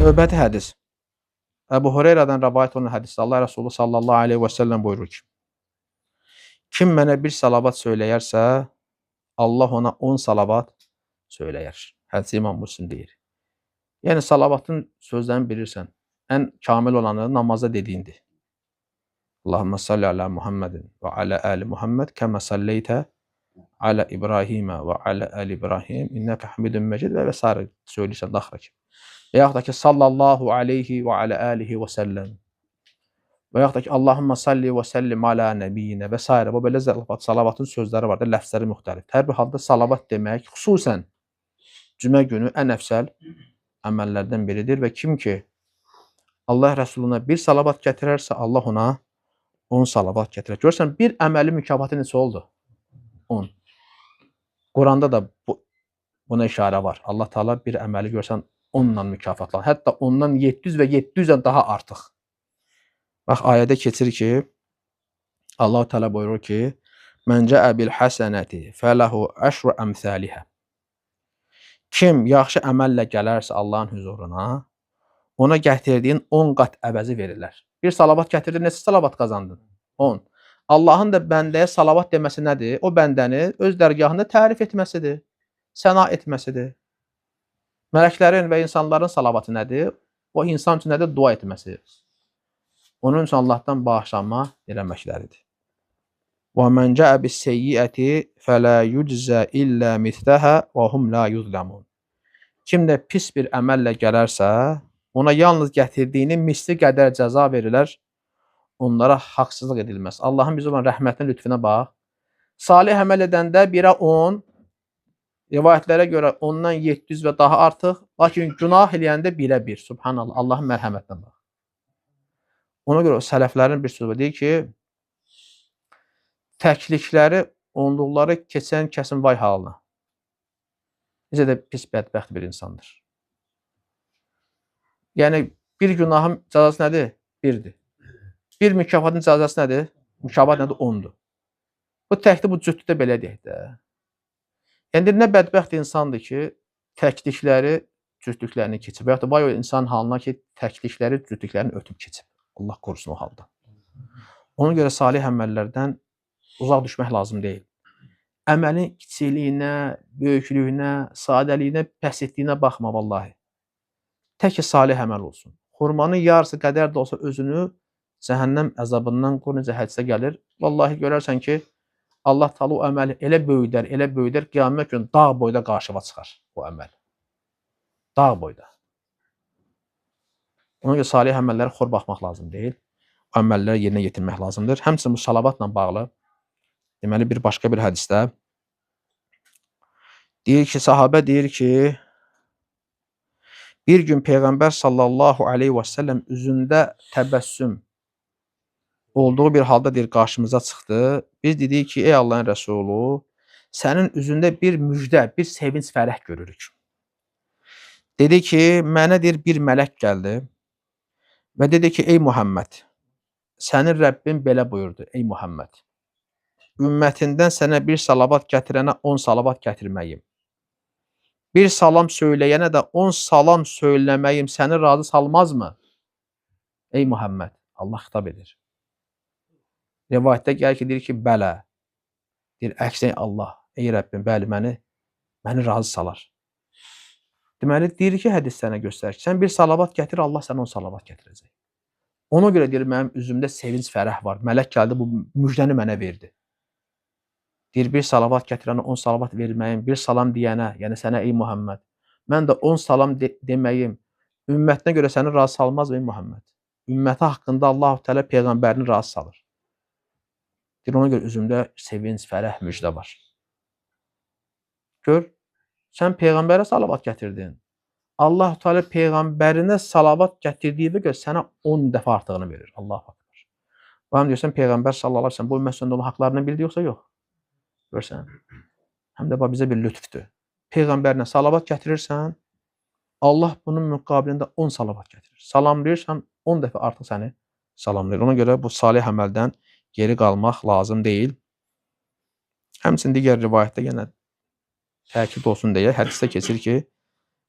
Növbəti hədis. Əbu Hüreyrədən rəvayət olunan hədisdə Allah Rəsulü sallallahu aleyhi və səlləm buyurur ki, kim mənə bir salavat söyləyərsə, Allah ona 10 salavat söyləyər. Hədisi İmam Müslim deyir. Yəni, salavatın sözlərini bilirsən. Ən kamil olanı namazda dediyindir. Allahümme salli ala Muhammedin və alə əli Muhammed kəmə salleytə alə İbrahimə və alə əli İbrahim innəkə hamidun məcid və s. söyləyirsən daxra ki. Və yaxud da ki, sallallahu aleyhi və alə əlihi və səlləm. Və yaxud da ki, Allahümme salli və səllim alə nəbiyyinə və s. Bu belə salavatın sözləri var da, ləfzləri müxtəlif. Hər bir halda salavat demək, xüsusən cümə günü ən əfsəl əməllərdən biridir və kim ki, Allah Rəsuluna bir salavat gətirərsə, Allah ona 10 salavat gətirər. Görürsən, bir əməli mükafatı neçə oldu? 10. Quranda da buna işarə var. Allah Teala bir əməli görsən 10-la mükafatlar. Hətta ondan 700 və 700-dən daha artıq. Bax, ayədə keçir ki, Allah Teala buyurur ki, Mən cəə bil həsənəti fələhu əşru əmsəlihə. Kim yaxşı əməllə gələrsə Allahın huzuruna, ona gətirdiyin 10 qat əvəzi verirlər. Bir salavat gətirdin, neçə salavat qazandın? 10. Allahın da bəndəyə salavat deməsi nədir? O bəndəni öz dərgahında tərif etməsidir, səna etməsidir. Mələklərin və insanların salavatı nədir? O insan üçün nədir? Dua etməsi. Onun üçün Allahdan bağışlanma eləməkləridir. وَمَنْ جَاءَ بِالسَّيِّئَةِ فَلَا يُجْزَى إِلَّا مِثْلَهَا وَهُمْ لَا يُظْلَمُونَ. Kim də pis bir əməllə gələrsə, ona yalnız gətirdiyinin misli qədər cəza verilər, onlara haqsızlıq edilməz. Allahın bizə olan rəhmətin lütfüne bax. Salih əməl edəndə 1-ə 10, rivayətlərə görə ondan 700 və daha artıq, lakin günah eləyəndə 1-ə 1. Subhanallah, Allahın mərhəmətindən bax. Ona görə sələflərin bir sözü deyir ki, təklikləri, onluqları keçən kəsin vay halına. Necə də pis bədbəxt bir insandır. Yəni, bir günahın cəzası nədir? 1-dir. Bir mükafatın cəzası nədir? Mükafat nədir? 10-dur. Bu təkdir, bu cütlükdə belə deyək də. Yəni, nə bədbəxt insandır ki, təklikləri cütlüklərini keçib. Və yaxud da vay o insan halına ki, təklikləri cütlüklərini ötüb keçib. Allah qorusun o halda. Ona görə salih əməllərdən uzaq düşmək lazım deyil. Əməlin kiçikliyinə, böyüklüyünə, sadəliyinə, bəsitliyinə baxma vallahi. Tək ki, salih əməl olsun. Xurmanın yarısı qədər də olsa özünü cəhənnəm əzabından qoru, necə hədisə gəlir. Vallahi görərsən ki, Allah Teala o əməli elə böyüdər, qiyamət günü dağ boyda qarşıva çıxar o əməl. Dağ boyda. Ona görə salih əməllərə xor baxmaq lazım deyil. O əməlləri yerinə yetirmək lazımdır. Həmçinin bu salavatla bağlı deməli, bir başqa bir hədisdə deyir ki, sahabə deyir ki, bir gün Peyğəmbər sallallahu aleyhi və səlləm üzündə təbəssüm olduğu bir halda deyir, qarşımıza çıxdı. Biz dedik ki, ey Allahın Rəsulu, sənin üzündə bir müjdə, bir sevinç, fərəh görürük. Dedi ki, mənə deyir, bir mələk gəldi və dedi ki, ey Muhammed, sənin Rəbbin belə buyurdu, ey Muhammed. Ümmətindən sənə bir salavat gətirənə 10 salavat gətirməyim. Bir salam söyləyənə də 10 salam söyləməyim səni razı salmazmı? Ey Muhammed, Allah xitab edir. Rivayətdə gəlir ki, deyir ki, bələ. Deyir, əksinə Allah, ey Rəbbim, bəli, məni razı salar. Deməli, deyir ki, hədis sənə göstərir ki, sən bir salavat gətir, Allah sənə 10 salavat gətirəcək. Ona görə deyir, mənim üzümdə sevinç, fərəh var. Mələk gəldi, bu müjdəni mənə verdi. Deyir, bir salavat gətirənə 10 salavat verməyim, bir salam deyənə, yəni sənə ey Muhammed, mən də 10 salam deməyim, ümmətinə görə səni razı salmaz ey Muhammed. Ümməti haqqında Allah-u Teala Peyğəmbərini razı salır. Deyir, ona görə üzümdə sevinç, fərəh, müjdə var. Gör, sən Peyğəmbərə salavat gətirdin. Allah-u Teala Peyğəmbərinə salavat gətirdiyinə görə sənə 10 dəfə artığını verir. Allah-u Akbar. Bana deyirsən, Peyğəmbər sallallahu aleyhi ve sellem bu ümmət sonunda haqlarını bildi, yoxsa yox? Görsən, həm də bizə bir lütfdür. Peyğəmbərinə salavat gətirirsən, Allah bunun müqabilində 10 salavat gətirir. Salamlayırsan, 10 dəfə artıq səni salamlayır. Ona görə bu salih əməldən geri qalmaq lazım deyil. Həmçinin digər rivayətdə yenə təkid olsun deyə hədisdə keçir ki,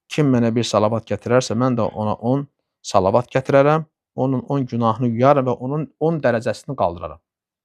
Kim mənə bir salavat gətirərsə, mən də ona 10 salavat gətirərəm. Onun 10 günahını yuyarım və onun 10 dərəcəsini qaldıraram.